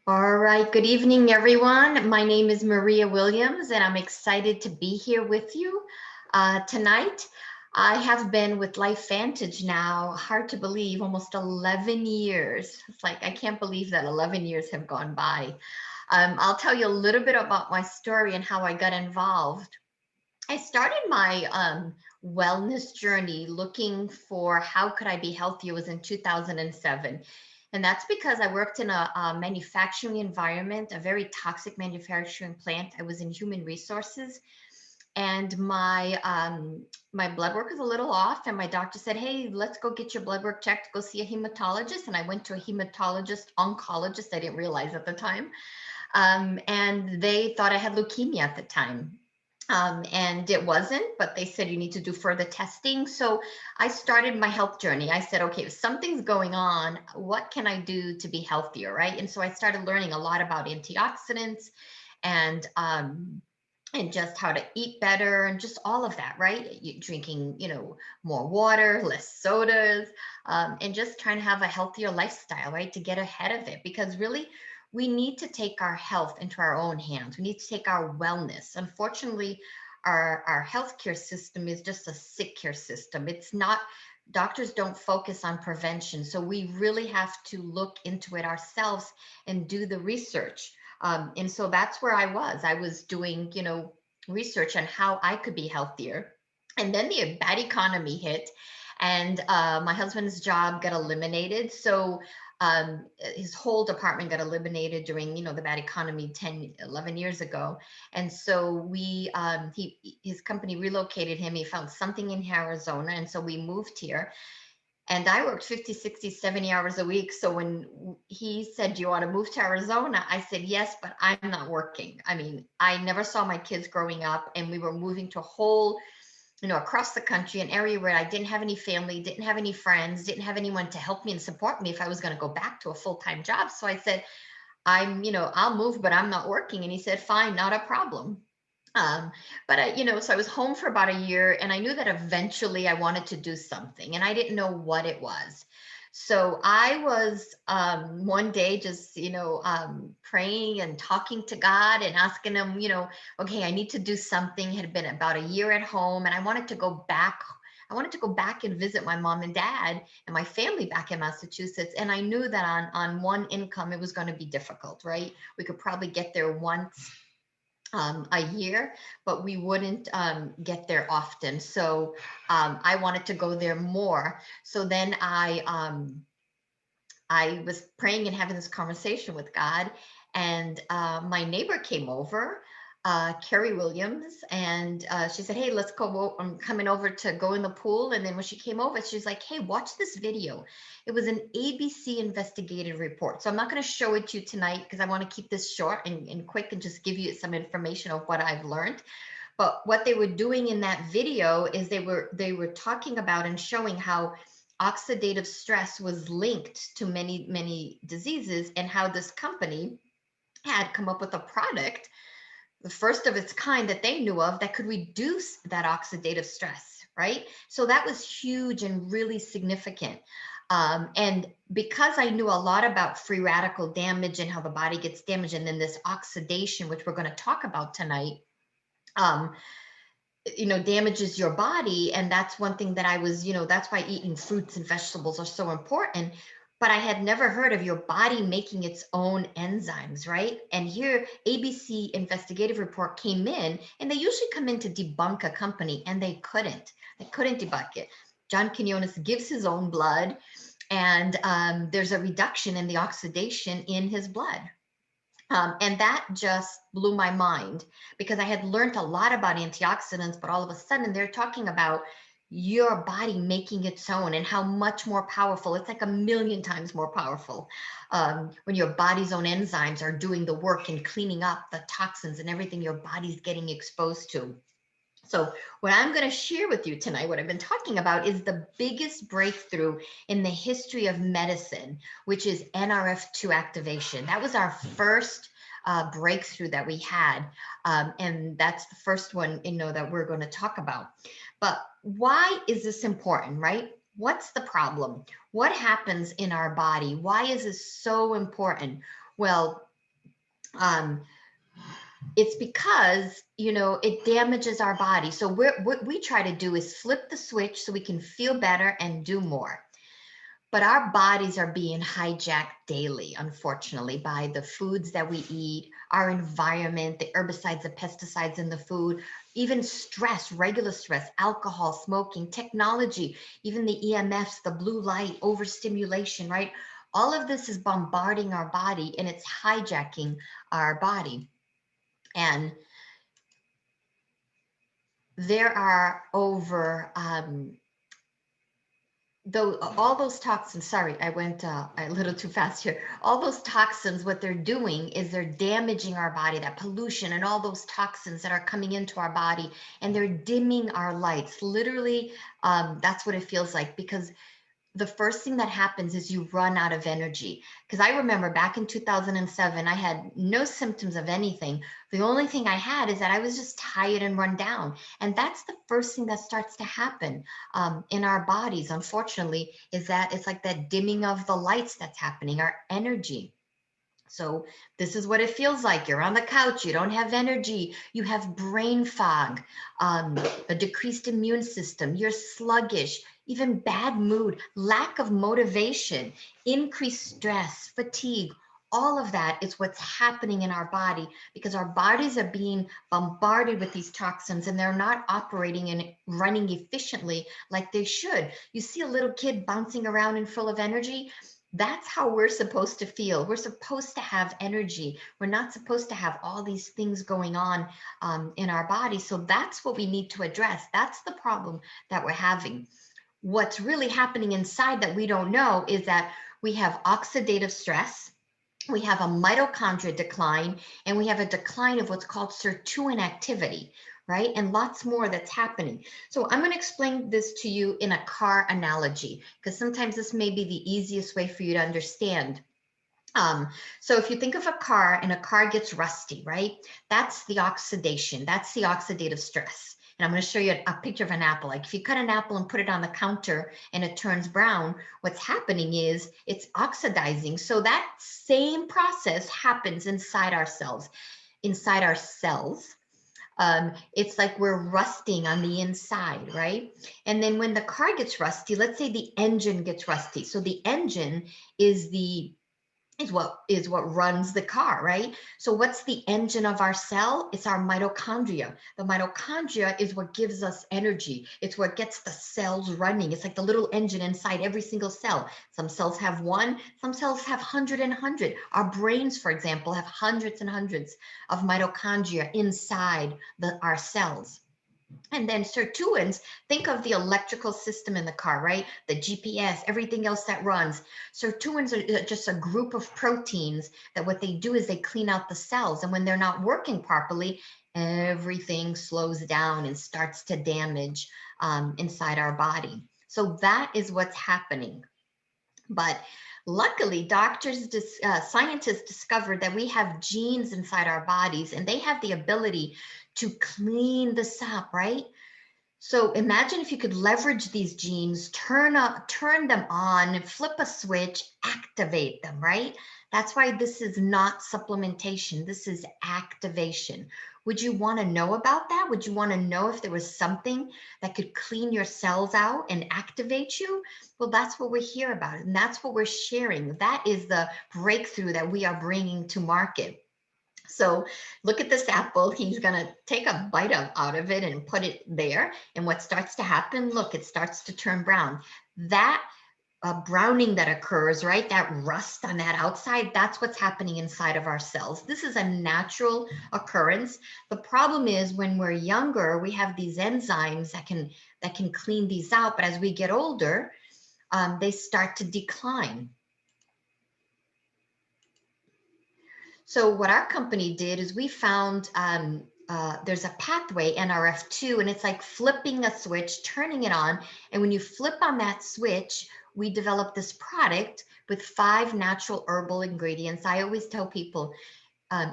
All right, good evening, everyone. My name is Maria Williams, and I'm excited to be here with you tonight. I have been with Lifevantage now, hard to believe, almost 11 years. It's like I can't believe that 11 years have gone by. I'll tell you a little bit about my story and how I got involved. I started my wellness journey looking for how could I be healthier. It was in 2007. And that's because I worked in a manufacturing environment, a very toxic manufacturing plant. I was in human resources, and my blood work was a little off. And my doctor said, "Hey, let's go get your blood work checked. Go see a hematologist." And I went to a hematologist, oncologist. I didn't realize at the time, and they thought I had leukemia at the time. And it wasn't, but they said you need to do further testing. So I started my health journey. I said, okay, if something's going on, what can I do to be healthier, right? And so I started learning a lot about antioxidants and and just how to eat better and just all of that, right? Drinking, more water, less sodas, and just trying to have a healthier lifestyle, right? To get ahead of it, because really we need to take our health into our own hands. We need to take our wellness. Unfortunately, our healthcare system is just a sick care system. It's not, doctors don't focus on prevention. So we really have to look into it ourselves and do the research. And so that's where I was. I was doing, research on how I could be healthier. And then the bad economy hit, and my husband's job got eliminated. So his whole department got eliminated during, the bad economy 10, 11 years ago. And so his company relocated him. He found something in Arizona. And so we moved here, and I worked 50, 60, 70 hours a week. So when he said, "Do you want to move to Arizona?" I said, "Yes, but I'm not working." I mean, I never saw my kids growing up, and we were moving to a whole, across the country, an area where I didn't have any family, didn't have any friends, didn't have anyone to help me and support me if I was going to go back to a full-time job. So I said, I'll move, but I'm not working. And he said, "Fine, not a problem." Um, but so I was home for about a year, and I knew that eventually I wanted to do something, and I didn't know what it was. So I was one day just, praying and talking to God and asking him, okay, I need to do something. It had been about a year at home, and I wanted to go back. I wanted to go back and visit my mom and dad and my family back in Massachusetts. And I knew that on one income, it was going to be difficult, right? We could probably get there once a year, but we wouldn't get there often. So I wanted to go there more. So then I was praying and having this conversation with God, and my neighbor came over, Carrie Williams, and she said, "Hey, let's go. I'm coming over to go in the pool." And then when she came over, she's like, "Hey, watch this video." It was an ABC investigative report. So I'm not going to show it to you tonight because I want to keep this short and quick and just give you some information of what I've learned. But what they were doing in that video is they were talking about and showing how oxidative stress was linked to many, many diseases, and how this company had come up with a product, the first of its kind that they knew of, that could reduce that oxidative stress, right? So that was huge and really significant. And because I knew a lot about free radical damage and how the body gets damaged, and then this oxidation, which we're going to talk about tonight, um, damages your body. And that's one thing that I was, that's why eating fruits and vegetables are so important. But I had never heard of your body making its own enzymes, right? And here, ABC investigative report came in, and they usually come in to debunk a company, and they couldn't. They couldn't debunk it. John Quinones gives his own blood, and there's a reduction in the oxidation in his blood. And that just blew my mind, because I had learned a lot about antioxidants, but all of a sudden they're talking about your body making its own, and how much more powerful. It's like a million times more powerful when your body's own enzymes are doing the work and cleaning up the toxins and everything your body's getting exposed to. So what I'm going to share with you tonight, what I've been talking about, is the biggest breakthrough in the history of medicine, which is NRF2 activation. That was our first breakthrough that we had. And that's the first one, that we're going to talk about. But why is this important, right? What's the problem? What happens in our body? Why is this so important? Well, It's because, it damages our body. So what we try to do is flip the switch so we can feel better and do more. But our bodies are being hijacked daily, unfortunately, by the foods that we eat, our environment, the herbicides, the pesticides in the food, even stress, regular stress, alcohol, smoking, technology, even the EMFs, the blue light, overstimulation, right? All of this is bombarding our body and it's hijacking our body. And there are over though all those toxins, sorry, I went a little too fast here. All those toxins, what they're doing is they're damaging our body, that pollution and all those toxins that are coming into our body, and they're dimming our lights. Literally, that's what it feels like, because the first thing that happens is you run out of energy. Because I remember back in 2007, I had no symptoms of anything. The only thing I had is that I was just tired and run down. And that's the first thing that starts to happen in our bodies, unfortunately, is that it's like that dimming of the lights that's happening, our energy. So this is what it feels like. You're on the couch, you don't have energy, you have brain fog, a decreased immune system, you're sluggish, even bad mood, lack of motivation, increased stress, fatigue. All of that is what's happening in our body because our bodies are being bombarded with these toxins and they're not operating and running efficiently like they should. You see a little kid bouncing around and full of energy. That's how we're supposed to feel. We're supposed to have energy. We're not supposed to have all these things going on in our body. So that's what we need to address. That's the problem that we're having. What's really happening inside that we don't know is that we have oxidative stress, we have a mitochondria decline, and we have a decline of what's called sirtuin activity, right? And lots more that's happening. So I'm going to explain this to you in a car analogy, because sometimes this may be the easiest way for you to understand. So if you think of a car and a car gets rusty, right? That's the oxidation. That's the oxidative stress. And I'm going to show you a picture of an apple. Like if you cut an apple and put it on the counter and it turns brown, what's happening is it's oxidizing. So that same process happens inside ourselves. Inside our cells, it's like we're rusting on the inside, right? And then when the car gets rusty, let's say the engine gets rusty. So the engine is what runs the car, right? So what's the engine of our cell? It's our mitochondria. The mitochondria is what gives us energy. It's what gets the cells running. It's like the little engine inside every single cell. Some cells have one, some cells have 100. Our brains, for example, have hundreds and hundreds of mitochondria inside our cells. And then sirtuins, think of the electrical system in the car, right? The GPS, everything else that runs. Sirtuins are just a group of proteins that what they do is they clean out the cells. And when they're not working properly, everything slows down and starts to damage inside our body. So that is what's happening. But luckily, scientists discovered that we have genes inside our bodies and they have the ability to clean this up, right? So imagine if you could leverage these genes, turn them on, flip a switch, activate them, right? That's why this is not supplementation. This is activation. Would you want to know about that? Would you want to know if there was something that could clean your cells out and activate you? Well, that's what we're here about. And that's what we're sharing. That is the breakthrough that we are bringing to market. So look at this apple. He's going to take a bite out of it and put it there. And what starts to happen, look, it starts to turn brown. That browning that occurs, right? That rust on that outside, that's what's happening inside of our cells. This is a natural occurrence. The problem is when we're younger, we have these enzymes that can clean these out. But as we get older, they start to decline. So what our company did is we found there's a pathway, NRF2, and it's like flipping a switch, turning it on. And when you flip on that switch, we developed this product with 5 natural herbal ingredients. I always tell people,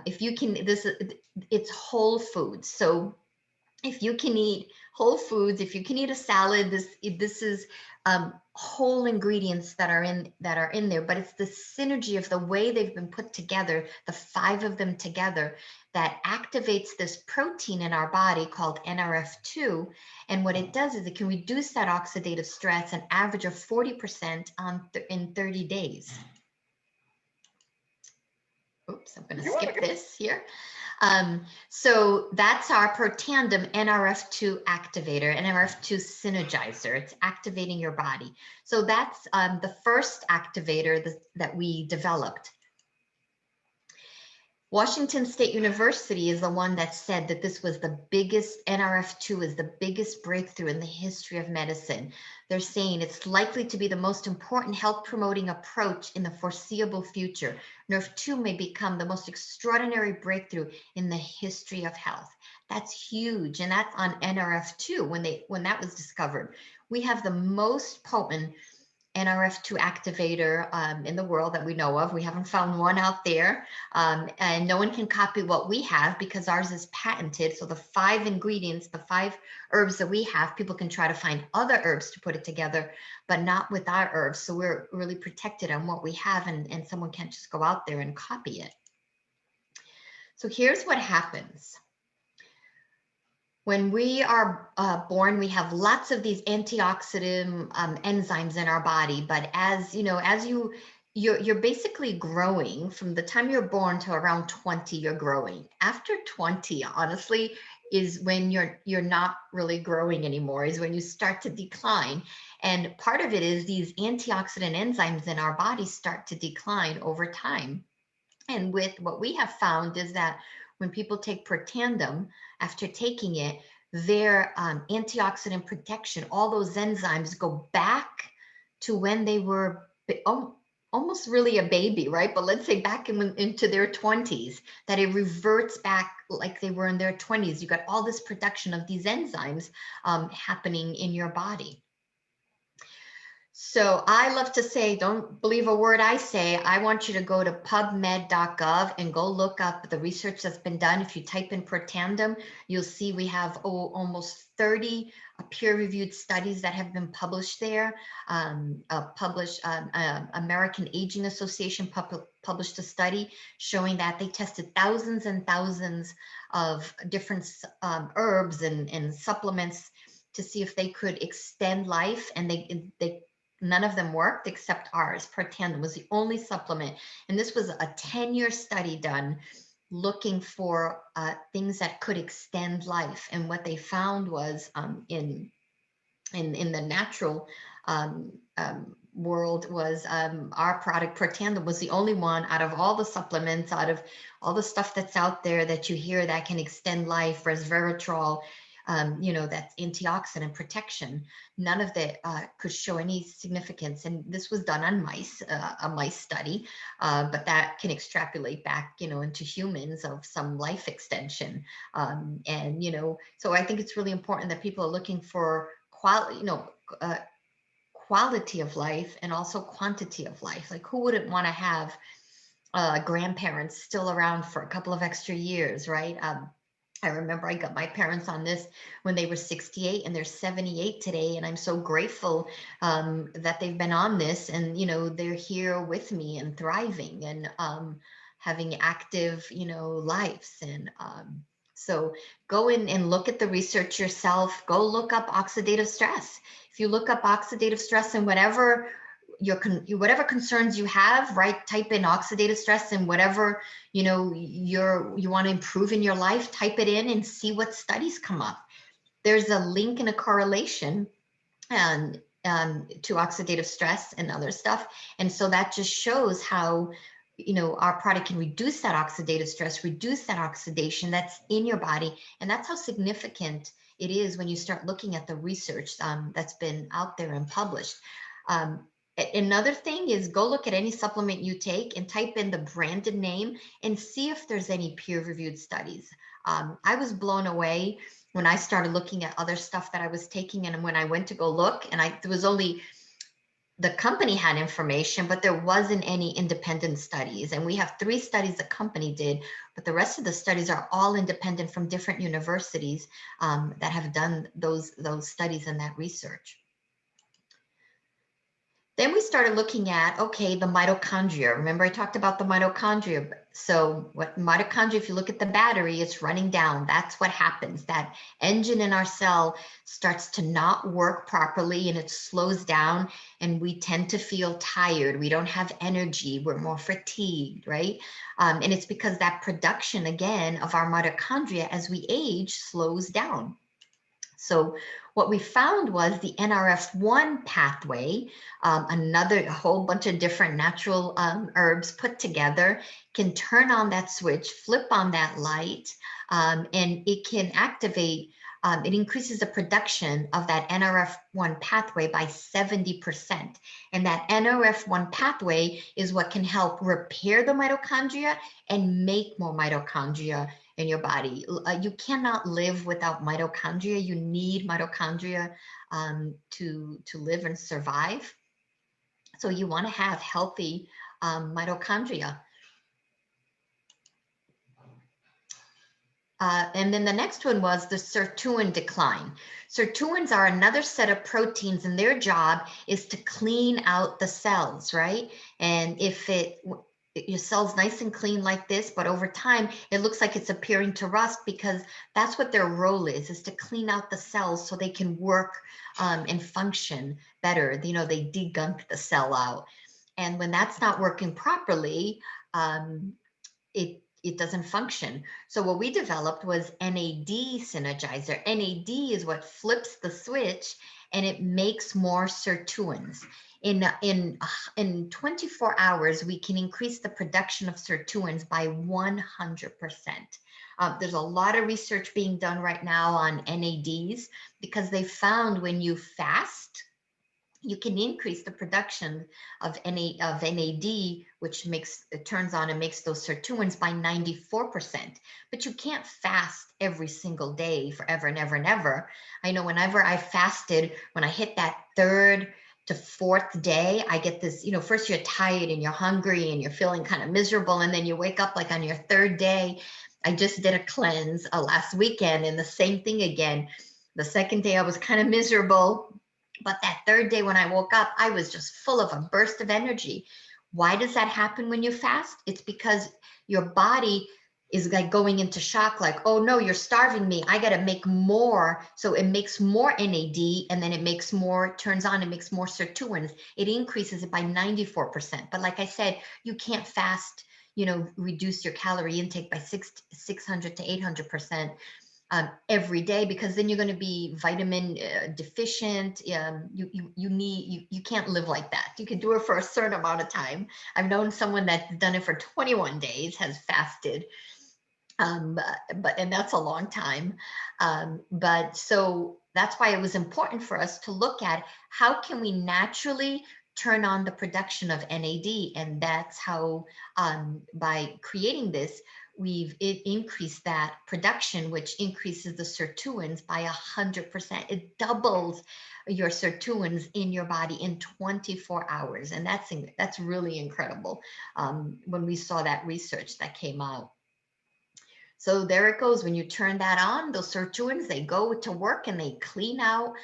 if you can, it's whole foods. So if you can eat whole foods, if you can eat a salad, this is whole ingredients that are in there, but it's the synergy of the way they've been put together, the 5 of them together, that activates this protein in our body called NRF2. And what it does is it can reduce that oxidative stress an average of 40% in 30 days. Oops, I'm going to skip this here. So that's our Protandim NRF2 activator, NRF2 synergizer. It's activating your body. So that's the first activator that we developed. Washington State University is the one that said that this was the biggest, NRF2 is the biggest breakthrough in the history of medicine. They're saying it's likely to be the most important health promoting approach in the foreseeable future. NRF2 may become the most extraordinary breakthrough in the history of health. That's huge. And that's on NRF2 when that was discovered. We have the most potent NRF2 activator in the world that we know of. We haven't found one out there, and no one can copy what we have because ours is patented. So the 5 ingredients, the 5 herbs that we have, people can try to find other herbs to put it together, but not with our herbs. So we're really protected on what we have, and someone can't just go out there and copy it. So here's what happens. When we are born, we have lots of these antioxidant enzymes in our body. But as you know, you're basically growing from the time you're born to around 20. You're growing. After 20, honestly, is when you're not really growing anymore. Is when you start to decline. And part of it is these antioxidant enzymes in our body start to decline over time. And with what we have found is that when people take Protandim, after taking it, their antioxidant protection, all those enzymes go back to when they were almost really a baby, right? But let's say back into their 20s, that it reverts back like they were in their 20s. You got all this production of these enzymes happening in your body. So I love to say, don't believe a word I say. I want you to go to pubmed.gov and go look up the research that's been done. If you type in Protandim, you'll see we have almost 30 peer-reviewed studies that have been published there. American Aging Association published a study showing that they tested thousands and thousands of different herbs and supplements to see if they could extend life, and they none of them worked except ours. Protandim was the only supplement. And this was a 10-year study done looking for things that could extend life. And what they found was in the natural world was our product Protandim was the only one out of all the supplements, out of all the stuff that's out there that you hear that can extend life, resveratrol, that's antioxidant protection. None of that could show any significance. And this was done on mice, a mice study, but that can extrapolate back, into humans of some life extension. So I think it's really important that people are looking for quality of life and also quantity of life. Like, who wouldn't want to have grandparents still around for a couple of extra years, right? I remember I got my parents on this when they were 68 and they're 78 today. And I'm so grateful that they've been on this and, they're here with me and thriving and having active, lives. And so go in and look at the research yourself. Go look up oxidative stress. If you look up oxidative stress and whatever concerns you have, right? Type in oxidative stress and whatever, you want to improve in your life, type it in and see what studies come up. There's a link and a correlation to oxidative stress and other stuff. And so that just shows how, our product can reduce that oxidative stress, reduce that oxidation that's in your body. And that's how significant it is when you start looking at the research that's been out there and published. Another thing is go look at any supplement you take and type in the branded name and see if there's any peer-reviewed studies. I was blown away when I started looking at other stuff that I was taking, and when I went to go look, and there was only the company had information, but there wasn't any independent studies. And we have 3 studies the company did, but the rest of the studies are all independent from different universities that have done those studies and that research. Then we started looking at, okay, the mitochondria. Remember I talked about the mitochondria. So what mitochondria, if you look at the battery, it's running down. That's what happens. That engine in our cell starts to not work properly and it slows down and we tend to feel tired. We don't have energy. We're more fatigued, right? And it's because that production, again, of our mitochondria as we age slows down. So what we found was the NRF1 pathway, a whole bunch of different natural herbs put together can turn on that switch, flip on that light, and it can activate, it increases the production of that NRF1 pathway by 70%. And that NRF1 pathway is what can help repair the mitochondria and make more mitochondria in your body. You cannot live without mitochondria. You need mitochondria to live and survive. So you want to have healthy mitochondria. And then the next one was the sirtuin decline. Sirtuins are another set of proteins, and their job is to clean out the cells, right? And if your cell's nice and clean like this, but over time it looks like it's appearing to rust, because that's what their role is to clean out the cells so they can work and function better. You know, they degunk the cell out. And when that's not working properly, it doesn't function. So what we developed was NAD synergizer. NAD is what flips the switch and it makes more sirtuins. In 24 hours, we can increase the production of sirtuins by 100%. There's a lot of research being done right now on NADs because they found when you fast, you can increase the production of NAD, which turns on and makes those sirtuins by 94%. But you can't fast every single day forever and ever and ever. I know whenever I fasted, when I hit that third to fourth day, I get this, first you're tired and you're hungry and you're feeling kind of miserable. And then you wake up like on your third day. I just did a cleanse last weekend and the same thing again. The second day I was kind of miserable. But that third day when I woke up, I was just full of a burst of energy. Why does that happen when you fast? It's because your body is like going into shock, like, oh no, you're starving me. I got to make more. So it makes more NAD and then it makes more, turns on, it makes more sirtuins. It increases it by 94%. But like I said, you can't fast, reduce your calorie intake by 600 to 800%. Every day, because then you're going to be vitamin deficient. You can't live like that. You can do it for a certain amount of time. I've known someone that's done it for 21 days, has fasted, and that's a long time. But so that's why it was important for us to look at how can we naturally turn on the production of NAD, and that's how by creating this, we've increased that production, which increases the sirtuins by 100%. It doubles your sirtuins in your body in 24 hours. And that's really incredible when we saw that research that came out. So there it goes. When you turn that on, those sirtuins, they go to work and they clean out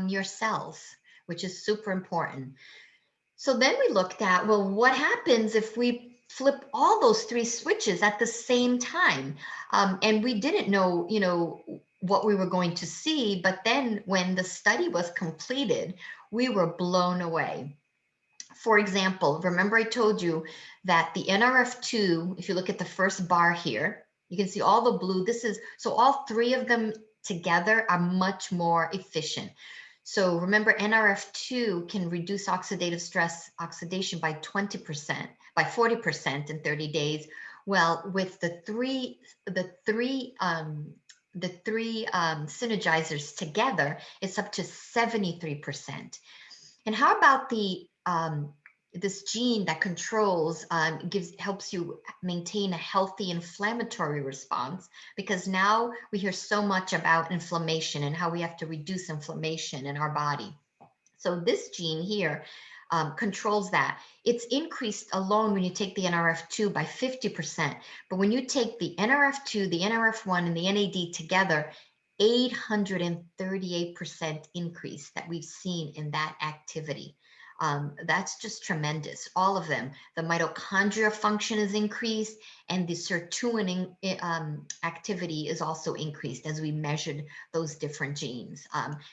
your cells, which is super important. So then we looked at, well, what happens if we flip all those three switches at the same time? And we didn't know, what we were going to see. But then when the study was completed, we were blown away. For example, remember I told you that the NRF2, if you look at the first bar here, you can see all the blue. So all three of them together are much more efficient. So remember, NRF2 can reduce oxidative stress oxidation by 20%, by 40% in 30 days. Well, with the three synergizers together, it's up to 73%. And how about this gene that controls, helps you maintain a healthy inflammatory response, because now we hear so much about inflammation and how we have to reduce inflammation in our body. So this gene here controls that. It's increased alone when you take the NRF2 by 50%. But when you take the NRF2, the NRF1, and the NAD together, 838% increase that we've seen in that activity. That's just tremendous. All of them. The mitochondria function is increased, and the sirtuin activity is also increased as we measured those different genes.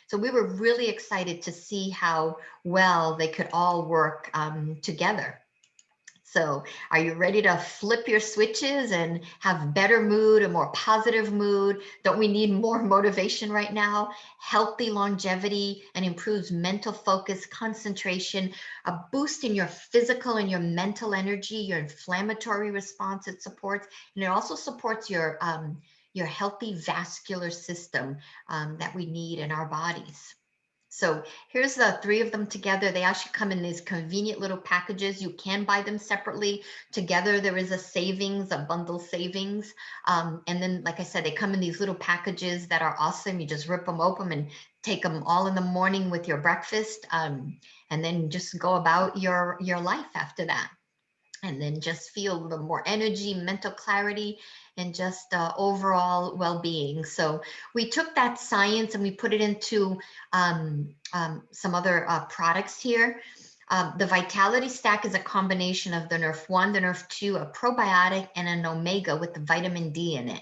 So we were really excited to see how well they could all work together. So are you ready to flip your switches and have better mood, a more positive mood? Don't we need more motivation right now? Healthy longevity and improves mental focus, concentration, a boost in your physical and your mental energy, your inflammatory response it supports, and it also supports your healthy vascular system that we need in our bodies. So here's the three of them together. They actually come in these convenient little packages. You can buy them separately. Together, there is a savings, a bundle savings. And then, like I said, they come in these little packages that are awesome. You just rip them open and take them all in the morning with your breakfast. And then just go about your life after that. And then just feel the more energy, mental clarity, and just overall well-being. So we took that science and we put it into some other products here. The Vitality Stack is a combination of the Nerf 1, the Nerf 2, a probiotic, and an omega with the vitamin D in it.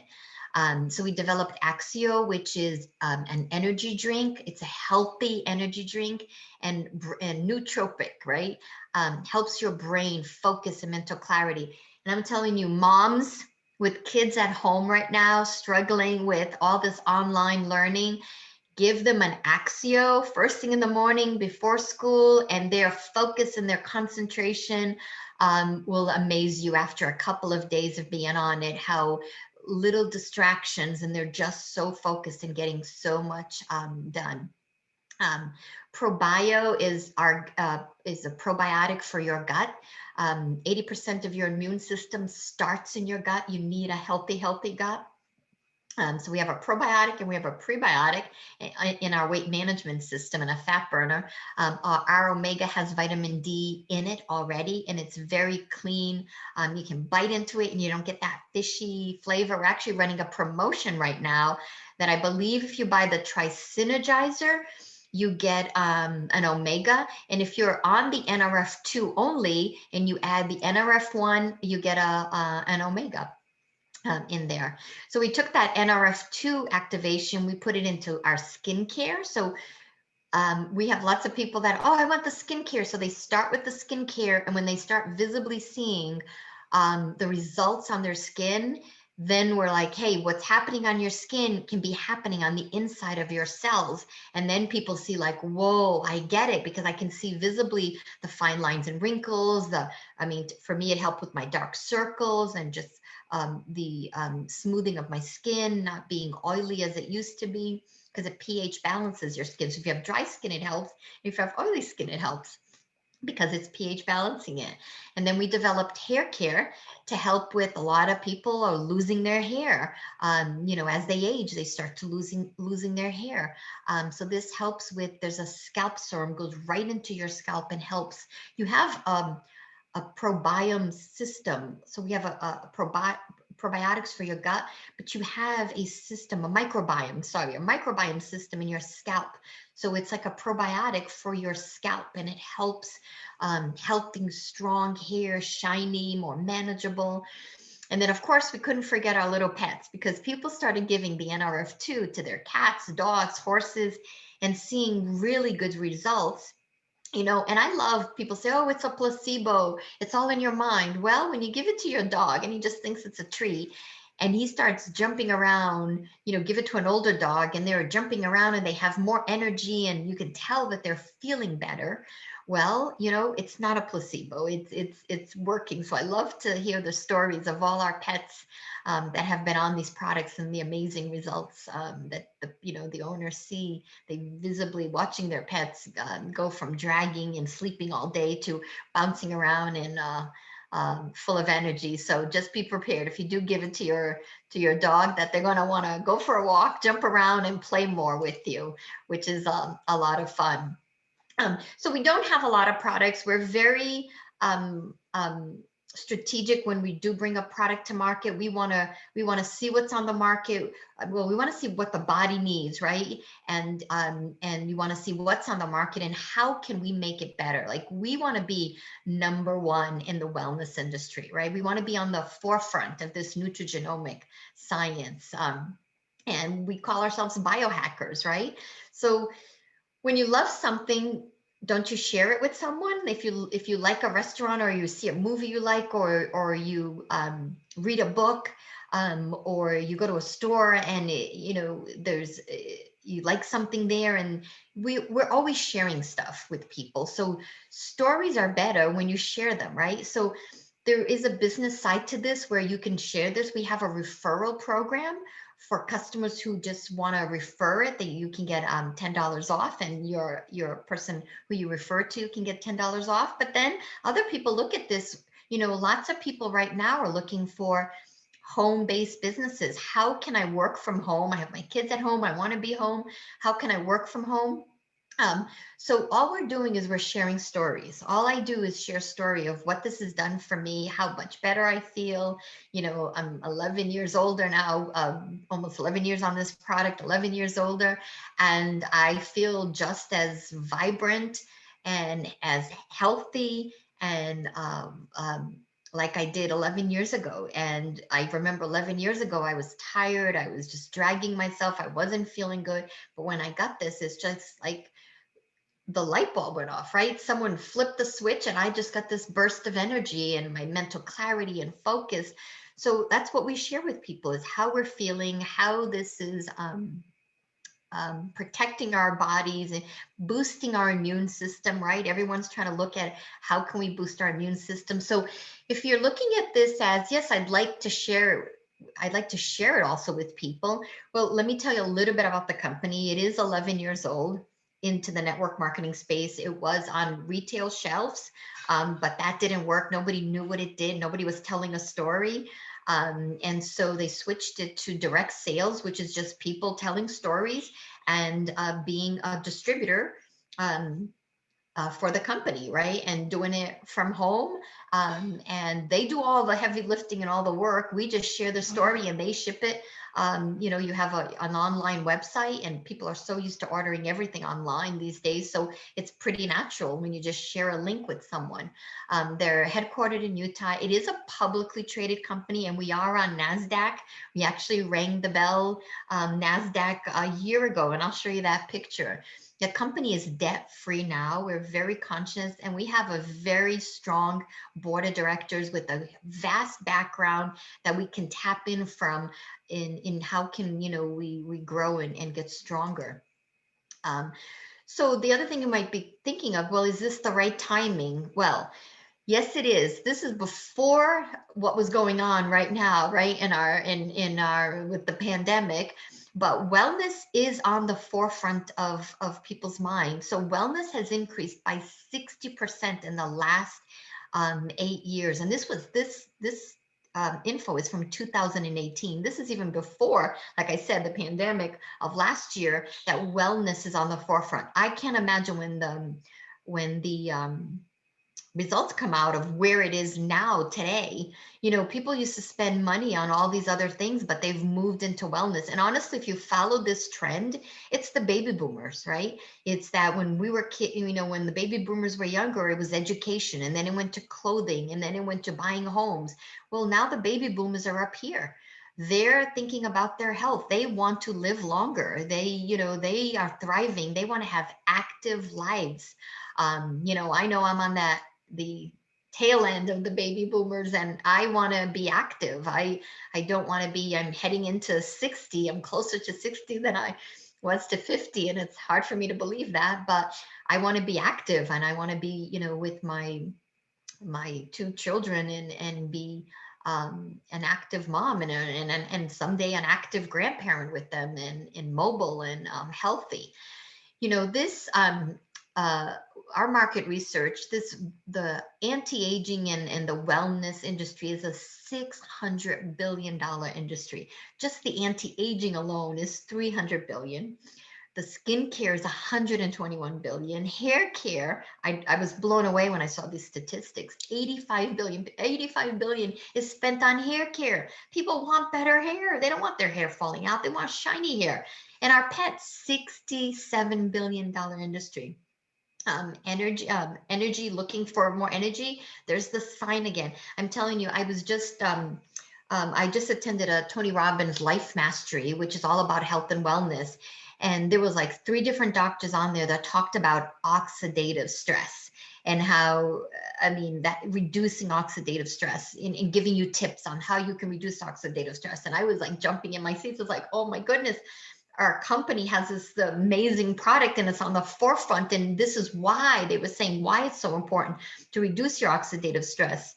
So we developed Axio, which is an energy drink. It's a healthy energy drink and nootropic, right? Helps your brain focus and mental clarity. And I'm telling you, moms with kids at home right now, struggling with all this online learning, give them an Axio first thing in the morning before school, and their focus and their concentration will amaze you after a couple of days of being on it, how little distractions, and they're just so focused and getting so much done. Probio is is a probiotic for your gut. 80% of your immune system starts in your gut. You need a healthy gut. So we have a probiotic and we have a prebiotic in our weight management system and a fat burner. Our omega has vitamin D in it already, and it's very clean. You can bite into it and you don't get that fishy flavor. We're actually running a promotion right now that I believe if you buy the Tri-Synergizer, you get an omega. And if you're on the NRF2 only and you add the NRF1, you get an omega. In there. So we took that NRF2 activation, we put it into our skincare. So we have lots of people that, oh, I want the skincare. So they start with the skincare, and when they start visibly seeing the results on their skin, then we're like, hey, what's happening on your skin can be happening on the inside of your cells. And then people see like, whoa, I get it, because I can see visibly the fine lines and wrinkles. For me, it helped with my dark circles and just the smoothing of my skin, not being oily as it used to be, because it pH balances your skin. So if you have dry skin, it helps. If you have oily skin, it helps, because it's pH balancing it. And then we developed hair care to help with, a lot of people are losing their hair. As they age, they start to losing their hair. So this helps with, there's a scalp serum, goes right into your scalp and helps. You have a probiome system. So we have a probiotics for your gut, but you have a system, a microbiome system in your scalp. So it's like a probiotic for your scalp, and it helps healthy, strong hair, shiny, more manageable. And then, of course, we couldn't forget our little pets, because people started giving the NRF2 to their cats, dogs, horses, and seeing really good results. And I love, people say, oh, it's a placebo, it's all in your mind. Well, when you give it to your dog and he just thinks it's a treat, and he starts jumping around, give it to an older dog and they're jumping around and they have more energy and you can tell that they're feeling better. Well, it's not a placebo, it's working. So I love to hear the stories of all our pets that have been on these products and the amazing results that the owners see. They visibly watching their pets go from dragging and sleeping all day to bouncing around and full of energy. So just be prepared, if you do give it to your dog, that they're going to want to go for a walk, jump around, and play more with you, which is a lot of fun. So we don't have a lot of products. We're very strategic when we do bring a product to market. We want to see what's on the market. Well, we want to see what the body needs, right? And you want to see what's on the market and how can we make it better. Like we want to be number one in the wellness industry, right? We want to be on the forefront of this nutrigenomic science. And we call ourselves biohackers, right? So when you love something, don't you share it with someone? If you like a restaurant, or you see a movie you like, or you read a book, or you go to a store and there's you like something there, and we're always sharing stuff with people. So stories are better when you share them, right? So there is a business side to this where you can share this. We have a referral program for customers who just want to refer it, that you can get $10 off, and your person who you refer to can get $10 off. But then other people look at this, lots of people right now are looking for home-based businesses. How can I work from home? I have my kids at home. I want to be home. How can I work from home? Um, so all we're doing is we're sharing stories. All I do is share story of what this has done for me, how much better I feel. I'm 11 years older now, almost 11 years on this product, 11 years older, and I feel just as vibrant and as healthy and like I did 11 years ago. And I remember 11 years ago, I was tired. I was just dragging myself. I wasn't feeling good. But when I got this, it's just like the light bulb went off, right? Someone flipped the switch and I just got this burst of energy and my mental clarity and focus. So that's what we share with people, is how we're feeling, how this is protecting our bodies and boosting our immune system, right? Everyone's trying to look at how can we boost our immune system. So if you're looking at this as, yes, I'd like to share it also with people. Well, let me tell you a little bit about the company. It is 11 years old into the network marketing space. It was on retail shelves, but that didn't work. Nobody knew what it did. Nobody was telling a story. And so they switched it to direct sales, which is just people telling stories and being a distributor for the company, right? And doing it from home. And they do all the heavy lifting and all the work. We just share the story and they ship it. You have an online website, and people are so used to ordering everything online these days. So it's pretty natural when you just share a link with someone. They're headquartered in Utah. It is a publicly traded company, and we are on NASDAQ. We actually rang the bell, NASDAQ, a year ago, and I'll show you that picture. The company is debt free now. We're very conscious, and we have a very strong board of directors with a vast background that we can tap in from in how can we grow and get stronger. So the other thing you might be thinking of, well, is this the right timing? Well, yes, it is. This is before what was going on right now, right? In our with the pandemic. But wellness is on the forefront of people's minds. So wellness has increased by 60% in the last 8 years. And this info is from 2018. This is even before, like I said, the pandemic of last year, that wellness is on the forefront. I can't imagine when the results come out of where it is now today. People used to spend money on all these other things, but they've moved into wellness. And honestly, if you follow this trend, it's the baby boomers, right? It's that when we were when the baby boomers were younger, it was education, and then it went to clothing, and then it went to buying homes. Well, now the baby boomers are up here. They're thinking about their health. They want to live longer. They are thriving. They want to have active lives. I know I'm on the tail end of the baby boomers, and I want to be active. I don't want to be, I'm heading into 60. I'm closer to 60 than I was to 50, and it's hard for me to believe that, but I want to be active, and I want to be, with my two children, and be an active mom, and someday an active grandparent with them, and mobile and healthy. This our market research, the anti-aging and the wellness industry is a $600 billion industry. Just the anti-aging alone is $300 billion. The skincare is 121 billion. Hair care, I was blown away when I saw these statistics. 85 billion is spent on hair care. People want better hair. They don't want their hair falling out. They want shiny hair. And our pets, $67 billion industry. Energy, looking for more energy. There's the sign again. I'm telling you, I just attended a Tony Robbins Life Mastery, which is all about health and wellness. And there was like 3 different doctors on there that talked about oxidative stress and how, I mean, that reducing oxidative stress and giving you tips on how you can reduce oxidative stress. And I was like jumping in my seats. I was like, oh my goodness, our company has this amazing product and it's on the forefront. And this is why they were saying why it's so important to reduce your oxidative stress.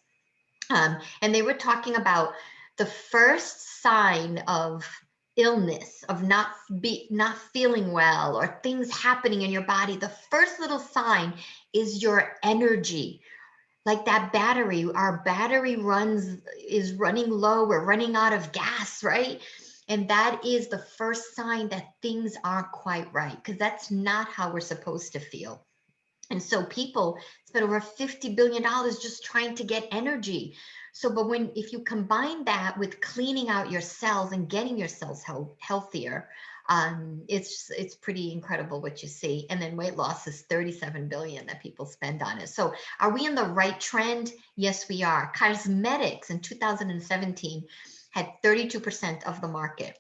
And they were talking about the first sign of illness, of not feeling well or things happening in your body. The first little sign is your energy. Like that battery, our battery is running low. We're running out of gas, right? And that is the first sign that things aren't quite right, because that's not how we're supposed to feel. And so people spend over $50 billion just trying to get energy. So, but if you combine that with cleaning out your cells and getting your cells healthier, it's pretty incredible what you see. And then weight loss is 37 billion that people spend on it. So are we in the right trend? Yes, we are. Cosmetics in 2017 had 32% of the market.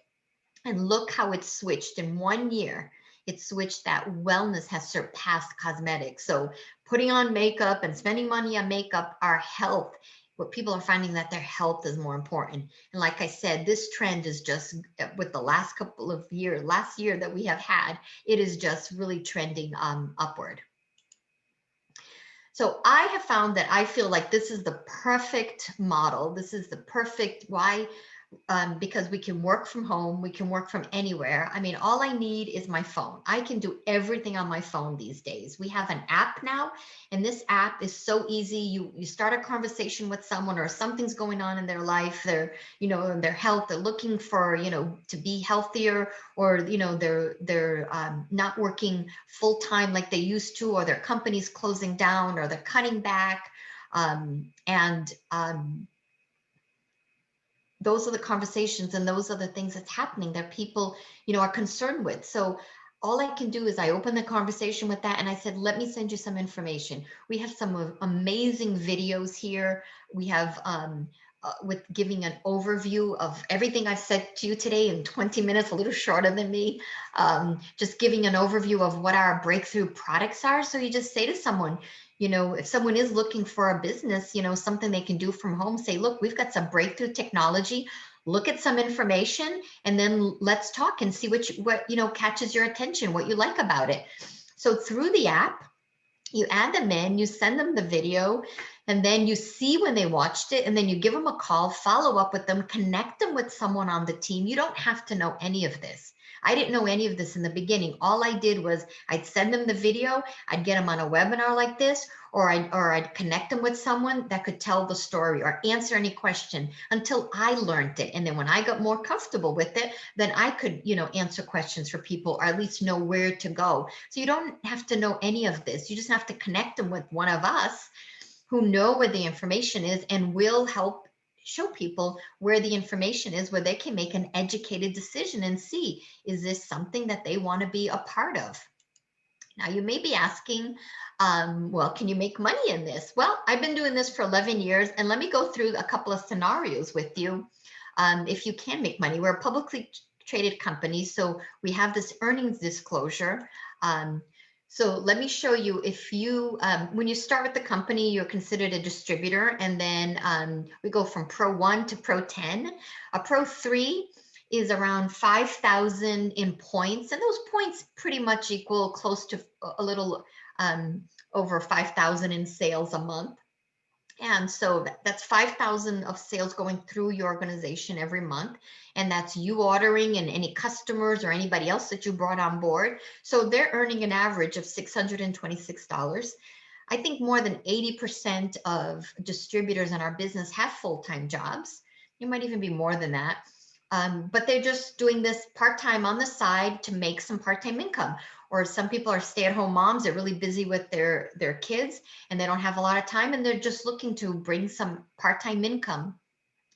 And look how it switched in 1 year. It switched that wellness has surpassed cosmetics. So putting on makeup and spending money on makeup, our health, what people are finding that their health is more important. And like I said, this trend is just with the last couple of years, last year that we have had, it is just really trending upward. So I have found that I feel like this is the perfect model. This is the perfect why. Because we can work from home, we can work from anywhere. I mean, all I need is my phone. I can do everything on my phone these days. We have an app now, and this app is so easy. You start a conversation with someone, or something's going on in their life, in their health, they're looking for, to be healthier, or, they're not working full time like they used to, or their company's closing down, or they're cutting back. Those are the conversations and those are the things that's happening that people, are concerned with. So all I can do is I open the conversation with that and I said, let me send you some information. We have some amazing videos here. We have with giving an overview of everything I've said to you today in 20 minutes, a little shorter than me, just giving an overview of what our breakthrough products are. So you just say to someone, if someone is looking for a business, something they can do from home, say, look, we've got some breakthrough technology, look at some information, and then let's talk and see what catches your attention, what you like about it. So through the app, you add them in, you send them the video, and then you see when they watched it, and then you give them a call, follow up with them, connect them with someone on the team. You don't have to know any of this. I didn't know any of this in the beginning. All I did was I'd send them the video, I'd get them on a webinar like this, or I'd connect them with someone that could tell the story or answer any question until I learned it. And then when I got more comfortable with it, then I could, answer questions for people, or at least know where to go. So you don't have to know any of this. You just have to connect them with one of us who know where the information is and will help show people where the information is, where they can make an educated decision and see, is this something that they want to be a part of? Now you may be asking, well, can you make money in this? Well, I've been doing this for 11 years, and let me go through a couple of scenarios with you. If you can make money, we're a publicly traded company, so we have this earnings disclosure. So let me show you, if you, when you start with the company, you're considered a distributor, and then we go from Pro 1 to Pro 10. A Pro 3 is around 5,000 in points, and those points pretty much equal close to a little over 5,000 in sales a month. And so that's 5,000 of sales going through your organization every month. And that's you ordering and any customers or anybody else that you brought on board. So they're earning an average of $626. I think more than 80% of distributors in our business have full-time jobs. It might even be more than that. but they're just doing this part-time on the side to make some part-time income. Or some people are stay-at-home moms, they're really busy with their kids and they don't have a lot of time, and they're just looking to bring some part-time income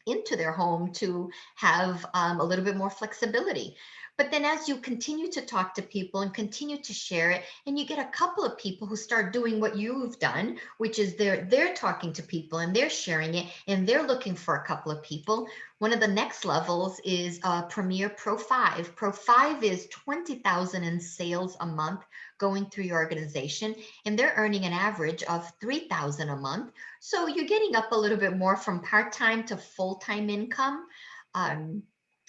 into their home to have a little bit more flexibility. But then as you continue to talk to people and continue to share it, and you get a couple of people who start doing what you've done, which is they're talking to people and they're sharing it and they're looking for a couple of people. One of the next levels is Premier Pro 5. Pro 5 is 20,000 in sales a month going through your organization, and they're earning an average of 3,000 a month. So you're getting up a little bit more from part-time to full-time income. Um,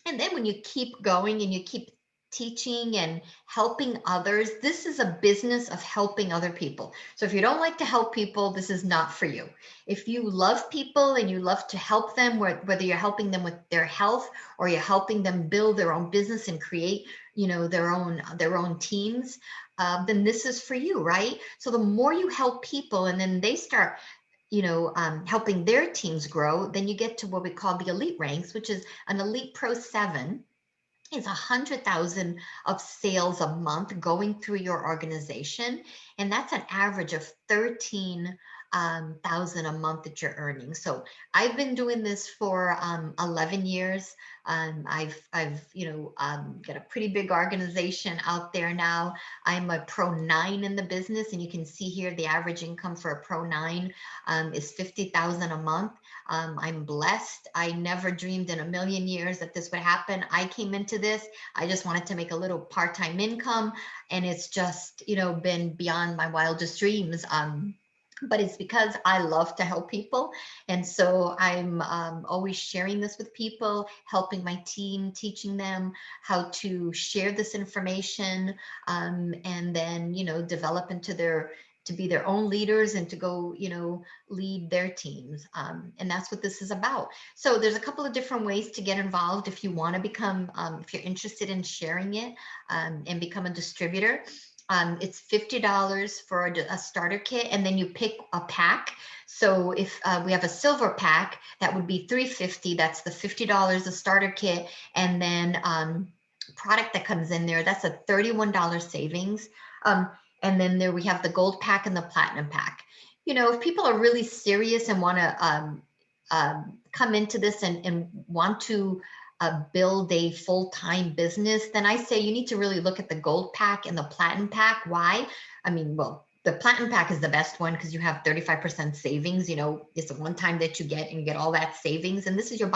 and then when you keep going and you keep teaching and helping others, this is a business of helping other people. So if you don't like to help people, this is not for you. If you love people and you love to help them, whether you're helping them with their health or you're helping them build their own business and create, their own teams, then this is for you, right? So the more you help people and then they start helping their teams grow, then you get to what we call the elite ranks, which is an elite pro 7 is 100,000 of sales a month going through your organization. And that's an average of 13,000 a month that you're earning. So I've been doing this for 11 years. I've got a pretty big organization out there now. I'm a pro 9 in the business, and you can see here the average income for a pro 9 is 50,000 a month. I'm blessed. I never dreamed in a million years that this would happen. I came into this, I just wanted to make a little part-time income, and it's just, been beyond my wildest dreams. But it's because I love to help people. And so I'm always sharing this with people, helping my team, teaching them how to share this information, and then, develop to be their own leaders and to go, lead their teams. And that's what this is about. So there's a couple of different ways to get involved if you want to become, if you're interested in sharing it, and become a distributor. It's $50 for a starter kit, and then you pick a pack. So if we have a silver pack, that would be $350. That's the $50 a starter kit, and then product that comes in there, that's a $31 savings. And then there we have the gold pack and the platinum pack. If people are really serious and want to come into this and want to build a full-time business, then I say you need to really look at the gold pack and the platinum pack. Why? I mean, well, the platinum pack is the best one because you have 35% savings. It's the one time that you get and you get all that savings. And this is your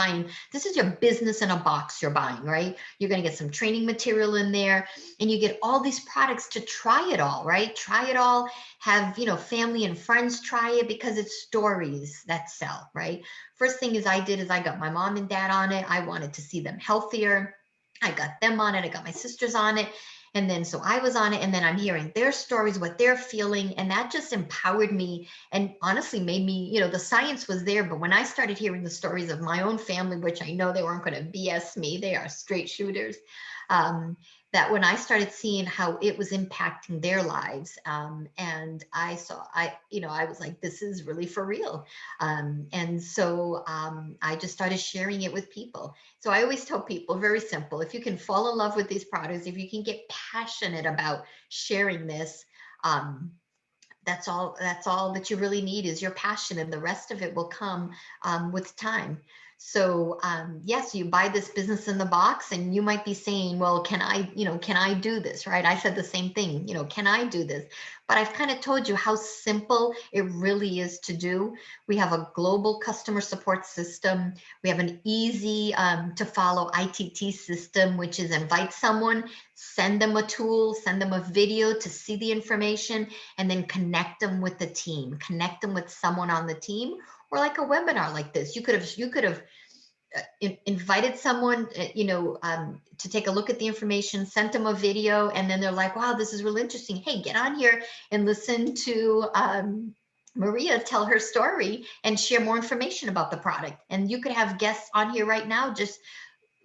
business in a box you're buying, right? You're going to get some training material in there, and you get all these products to try it all, right? Try it all, have, family and friends try it, because it's stories that sell, right? First thing I did is I got my mom and dad on it. I wanted to see them healthier. I got them on it. I got my sisters on it. And then, so I was on it, and then I'm hearing their stories, what they're feeling. And that just empowered me and honestly made me, the science was there. But when I started hearing the stories of my own family, which I know they weren't going to BS me, they are straight shooters. That when I started seeing how it was impacting their lives, and I was like, this is really for real. And so I just started sharing it with people. So I always tell people, very simple, if you can fall in love with these products, if you can get passionate about sharing this, that's all that you really need is your passion, and the rest of it will come with time. So yes, you buy this business in the box, and you might be saying, well, can I do this, right? I said the same thing, can I do this? But I've kind of told you how simple it really is to do. We have a global customer support system. We have an easy to follow ITT system, which is invite someone, send them a tool, send them a video to see the information, and then connect them with the team, connect them with someone on the team, or like a webinar like this. You could have invited someone, to take a look at the information, sent them a video, and then they're like, wow, this is really interesting. Hey, get on here and listen to Maria tell her story and share more information about the product. And you could have guests on here right now just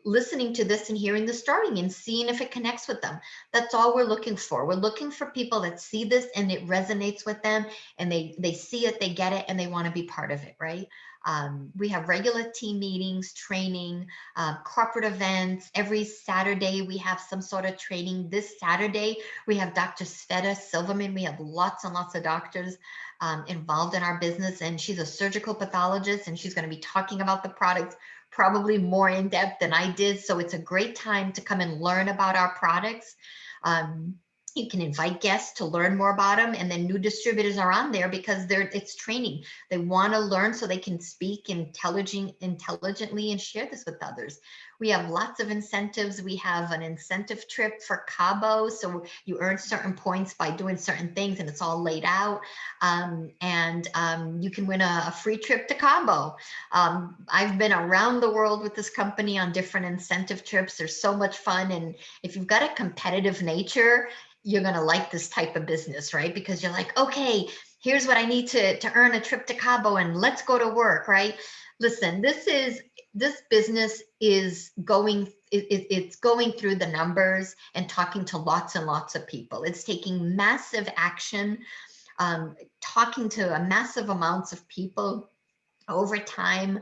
listening to this and hearing the story and seeing if it connects with them. That's all we're looking for. We're looking for people that see this and it resonates with them, and they see it, they get it, and they want to be part of it, right? We have regular team meetings, training, corporate events. Every Saturday, we have some sort of training. This Saturday, we have Dr. Sveta Silverman. We have lots and lots of doctors involved in our business, and she's a surgical pathologist, and she's going to be talking about the products probably more in depth than I did. So it's a great time to come and learn about our products. You can invite guests to learn more about them, and then new distributors are on there because it's training. They want to learn so they can speak intelligently and share this with others. We have lots of incentives. We have an incentive trip for Cabo, so you earn certain points by doing certain things, and it's all laid out. You can win a free trip to Cabo. I've been around the world with this company on different incentive trips. They're so much fun, and if you've got a competitive nature, you're going to like this type of business, right? Because you're like, okay, here's what I need to earn a trip to Cabo, and let's go to work, right? Listen, this business is going, it's going through the numbers and talking to lots and lots of people. It's taking massive action, talking to a massive amounts of people over time,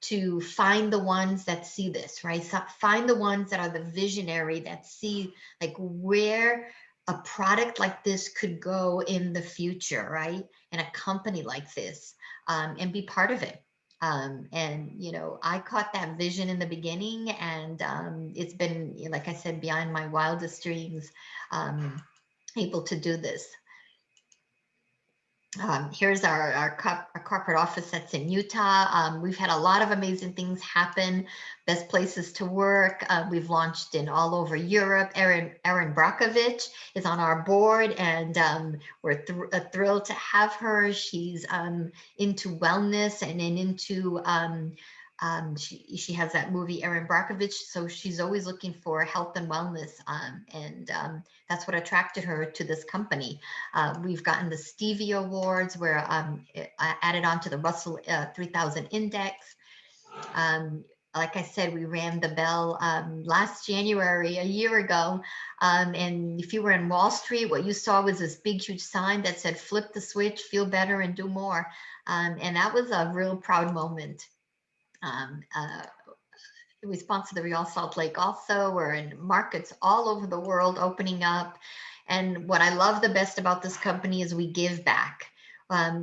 to find the ones that see this, right? So find the ones that are the visionary, that see like where a product like this could go in the future, right? And a company like this, and be part of it. And you know, I caught that vision in the beginning, and it's been, like I said, beyond my wildest dreams, able to do this. Here's our corporate office that's in Utah. We've had a lot of amazing things happen, best places to work. We've launched in all over Europe. Erin Brockovich is on our board, and we're thrilled to have her. She's into wellness and into she has that movie Erin Brockovich, so she's always looking for health and wellness, and that's what attracted her to this company. We've gotten the Stevie Awards, where I added on to the Russell 3000 Index. Like I said, we rang the bell last January, a year ago. And if you were in Wall Street, what you saw was this big, huge sign that said, flip the switch, feel better, and do more. And that was a real proud moment. We sponsor the Real Salt Lake also. We're in markets all over the world opening up. And what I love the best about this company is we give back.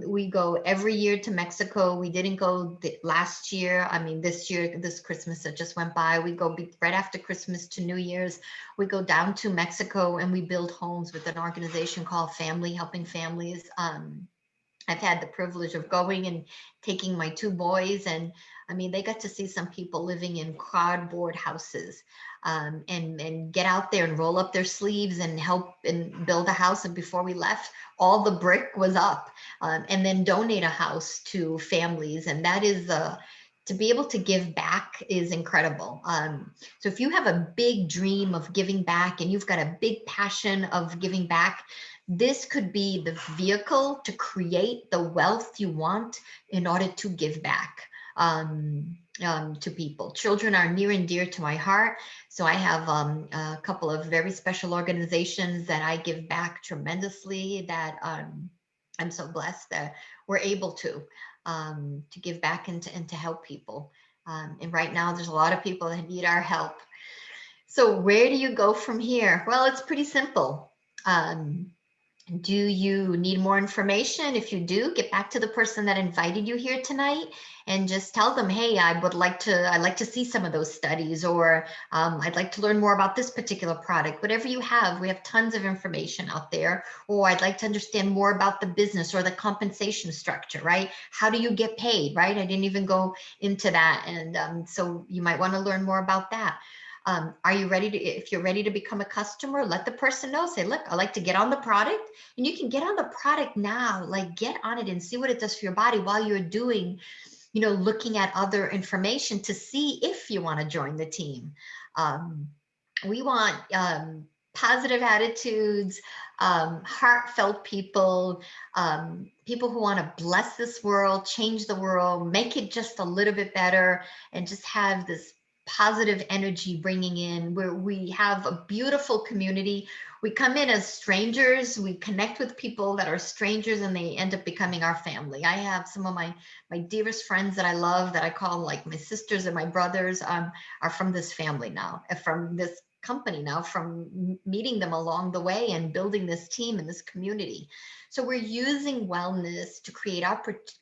We go every year to Mexico. We didn't go last year. I mean, this year, this Christmas that just went by, we go right after Christmas to New Year's. We go down to Mexico and we build homes with an organization called Family, helping families. I've had the privilege of going and taking my two boys, and I mean, they got to see some people living in cardboard houses, and get out there and roll up their sleeves and help and build a house. And before we left, all the brick was up, and then donate a house to families. And that is to be able to give back is incredible. So if you have a big dream of giving back and you've got a big passion of giving back, this could be the vehicle to create the wealth you want in order to give back to people. Children are near and dear to my heart. So I have a couple of very special organizations that I give back tremendously, that I'm so blessed that we're able to give back and to help people. And right now there's a lot of people that need our help. So where do you go from here? Well, it's pretty simple. Do you need more information? If you do, get back to the person that invited you here tonight and just tell them, hey, I'd like to see some of those studies, or I'd like to learn more about this particular product. Whatever you have, we have tons of information out there. Or I'd like to understand more about the business or the compensation structure, right? How do you get paid, right? I didn't even go into that. And so you might want to learn more about that. Are you ready to, if you're ready to become a customer, let the person know, say, look, I like to get on the product. And you can get on the product now, like get on it and see what it does for your body while you're doing, looking at other information to see if you want to join the team. We want positive attitudes, heartfelt people, people who want to bless this world, change the world, make it just a little bit better, and just have this positive energy bringing in, where we have a beautiful community. We come in as strangers, we connect with people that are strangers, and they end up becoming our family. I have some of my dearest friends that I love, that I call like my sisters and my brothers, are from this family now, from this company now, from meeting them along the way and building this team and this community. So we're using wellness to create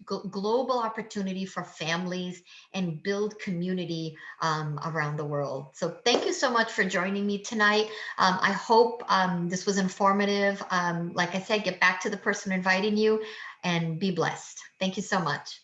global opportunity for families and build community around the world. So thank you so much for joining me tonight. I hope this was informative. Like I said, get back to the person inviting you and be blessed. Thank you so much.